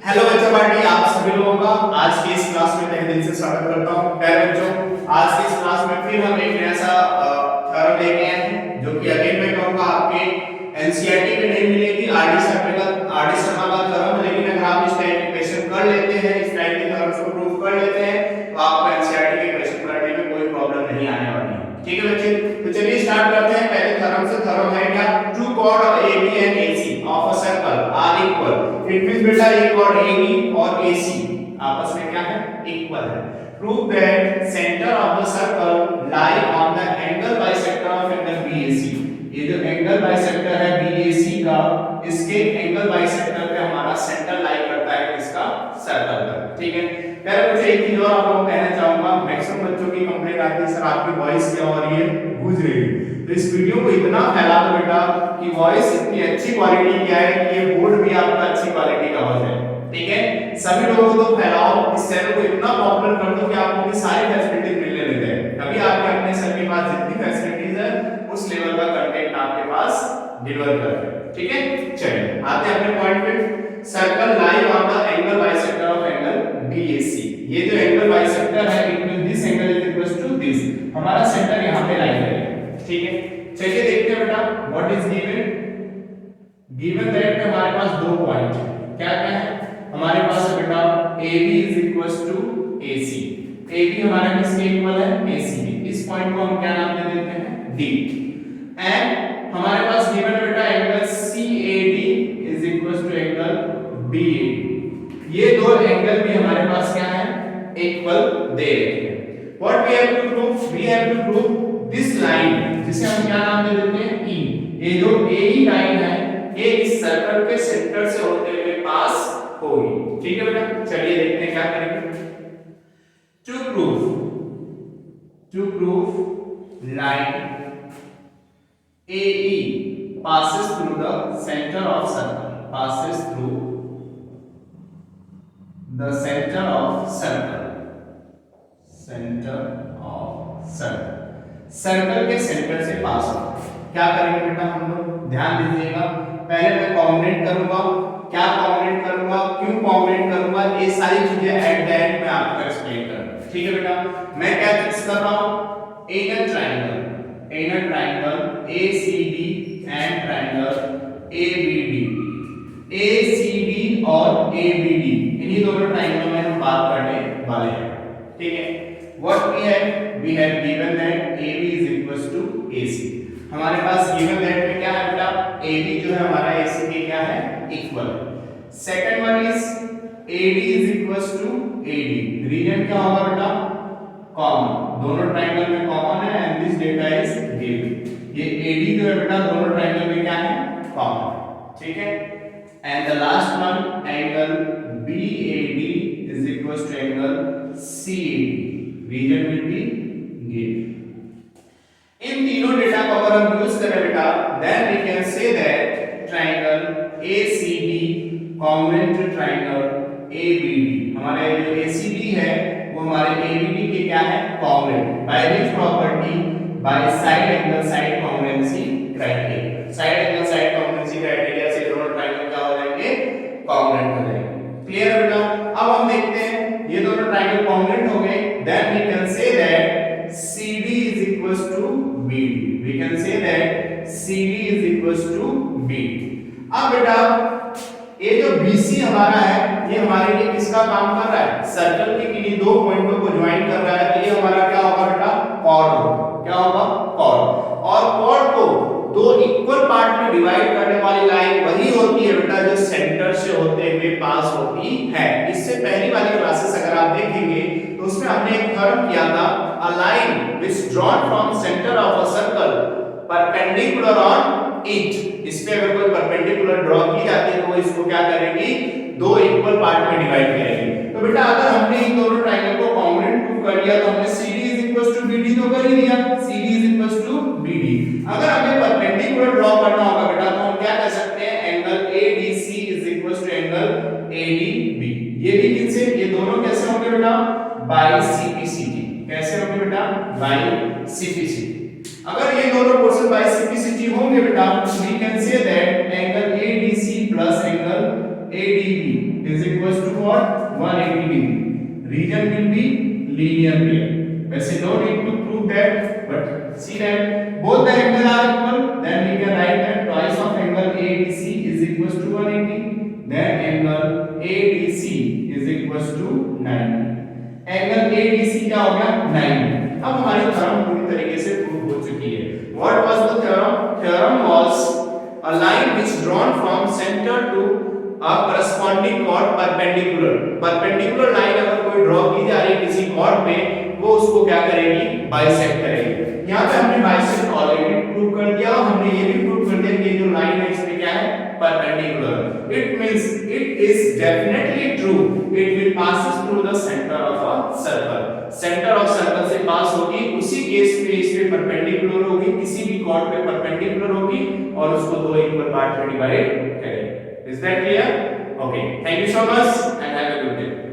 Hello बच्चों party, आप सभी लोगों का आज की इस क्लास में तहे दिल से स्वागत करता हूं। प्यारे बच्चों, आज की इस क्लास में फिर हम एक नया सा थ्योरम लेके आए हैं जो कि अगेन मैं कहूंगा आपके एनसीईआरटी में नहीं मिलेगी। आरडी शर्मा का थ्योरम है, लेकिन अगर आप इस टाइप के क्वेश्चन कर लेते हैं, इस टाइप के थ्योरम्स को प्रूव कर लेते हैं, तो आपको एनसीईआरटी के क्वेश्चन करने में कोई प्रॉब्लम नहीं आने वाली है। ठीक है बच्चे, तो चलिए स्टार्ट करते हैं पहले थ्योरम से। थ्योरम है क्या? Two chord AB and AC of a circle are equal. It means बेटा ये कॉर्ड AB और AC आपस में क्या है? इक्वल है। Prove that centre of the circle lie on the angle bisector of angle BAC। ये जो एंगल बाइसेक्टर है BAC का, इसके एंगल बाइसेक्टर पे हमारा सेंटर लाई करता है इसका सर्कल का। ठीक है, पहले मुझे एक चीज और आप लोगों को कहना चाहूंगा। मैक्सिमम बच्चों की कंप्लेंट आती है, सर आपकी वॉइस क्या हो रही है, गूंज रही है। तो इस वीडियो को इतना फैला दो बेटा कि वॉइस इतनी अच्छी क्वालिटी की आए कि ये बोर्ड भी आपका अच्छी क्वालिटी का हो जाए। ठीक है, सभी लोगों को फैलाओ, इस चैनल को इतना पॉपुलर कर दो कि आपको की सारी फैसिलिटीज मिलने लग जाए। तभी आपके अपने सर के पास जितनी फैसिलिटीज है उस लेवल का कंटेंट आपके पास डिलीवर कर रहे हैं। ठीक है, चलिए आते हैं अपने पॉइंट पे। Circle lie on the angle bisector of angle BAC। ये जो एंगल बाइसेक्टर है, it means this angle is equal to this. हमारा सेंटर यहां पे लाई करेगा। ठीक है, चलिए देखते हैं बेटा what is given. Given that में हमारे पास दो पॉइंट है। क्या क्या है हमारे पास? है बेटा AB is equal to AC। AB हमारा किसके इक्वल है? AC के। इस पॉइंट को हम क्या नाम दे देते हैं? D। एंड हमारे पास गिवन है बेटा angle CAD is equal to angle BAD। ये दो एंगल भी हमारे पास क्या है? इक्वल दे रहे हैं। What we have to prove? We have to prove this line, जिसे हम क्या नाम दे देते हैं? E। ये जो AE लाइन है, ये इस सर्कल के सेंटर से होते हुए पास होगी। ठीक है बेटा, चलिए देखते हैं क्या करेंगे। To prove line AE passes through the center of circle, passes through the center of circle, center of circle, circle के सेंटर से पास होता है। क्या करेंगे बेटा हम लोग? ध्यान दीजिएगा, पहले मैं कॉम्बिनेट करूंगा। क्या कॉम्बिनेट करूंगा, क्यों कॉम्बिनेट करूंगा, ये सारी चीजें एट द एंड में आपको एक्सप्लेन करूंगा। ठीक है बेटा, मैं क्या फिक्स कर रहा हूं? In a triangle ACD and triangle ABD। ACD और ABD इन्हीं दोनों ट्रायंगल में हम बात करने वाले हैं। ठीक है, what we have given that AB is equal to AC। हमारे पास गिवन दैट में क्या है बेटा? AB जो है हमारा AC के क्या है? Equal. Second one is AD is equal to AD। Reason क्या होगा बेटा? कॉमन, दोनों ट्रायंगल में कॉमन है and this data is given. ये AD जो है बेटा दोनों ट्रायंगल में क्या है? कॉमन। ठीक है, and the last one angle BAD is equal to angle CAD। Reason will be given. इन तीनों डेटा को अगर हम यूज करें बेटा, then we can say that triangle ACD congruent to triangle ABD। हमारे जो ACD है वो हमारे ABD के क्या है? Congruent. By which property? By side angle side congruency criteria. Side angle side congruency criteria से दोनों ट्रायंगल क्या हो जाएंगे? कॉन्ग्रुएंट हो जाएंगे। क्लियर है बेटा? अब हम देखते हैं ये दोनों ट्रायंगल कॉन्ग्रुएंट हो गए, then we can say that CD is equals to BD। We can say that CD is equals to BD। अब बेटा ये जो BC हमारा है, ये हमारे लिए किसका काम कर रहा है? सर्कल के किन्हीं दो पॉइंटों को ज्वाइन कर रहा है। तो ये हमारा क्या होगा बेटा? कॉर्ड होगा। क्या होगा? कॉर्ड। और कॉर्ड को दो इक्वल पार्ट में डिवाइड करने वाली लाइन वही होती है बेटा जो सेंटर से होते हुए पास होती है। इससे पहली वाली क्लासेस अगर आप देखेंगे तो उसमें हमने एक थ्योरम किया था, a line which drawn from center of a circle perpendicular on it। इस पे अगर कोई परपेंडिकुलर ड्रॉ की जाती है तो इसको क्या करेगी? दो इक्वल पार्ट में डिवाइड करेगी। तो बेटा अगर हमने इन दोनों ट्रायंगल को कॉन्ग्रुएंट प्रूव कर लिया तो हमने CD is equal to BD तो कर ही दिया। CD is equal to BD। अगर हमें परपेंडिकुलर ड्रॉ करना होगा बेटा तो हम क्या कर सकते हैं? Angle ADC is equal to angle ADB। ये भी किससे? ये दोनों कैसे होंगे बेटा? By CPCT। कैसे होंगे बेटा? By CPCT। अगर ये दोनों पोर्शन बाय CPCT होंगे बेटा, we can say that angle ADC plus angle ADB is equal 180 degree. Region will be linear pair. वैसे no need to prove that, but see that both the angle are equal, then we can write that twice of angle ADC is equals to 180. Then angle ADC is equals to 90. Angle ADC क्या हो गया 90. अब हमारी theorem पूरी तरीके से prove हो चुकी है. What was the theorem? Theorem was a line which drawn from center to a corresponding chord perpendicular. Perpendicular line अगर कोई ड्रॉ की जा रही है किसी chord पे, वो उसको क्या करेगी? बाइसेक्ट करेगी. यहाँ पे हमने बाइसेक्ट ऑलरेडी प्रूव कर दिया. हमने ये भी प्रूव कर दिया कि ये जो लाइन है इसमें क्या है? Perpendicular. It means it is definitely true. It will passes through the center of a circle. Center of circle से पास होगी. उसी केस में इसमें perpendicular होगी. किसी भी chord पे perpendicular होगी और उसको दो इक्वल पार्ट में डिवाइड करेंगे. Is that clear? Okay. Thank you so much and have a good day.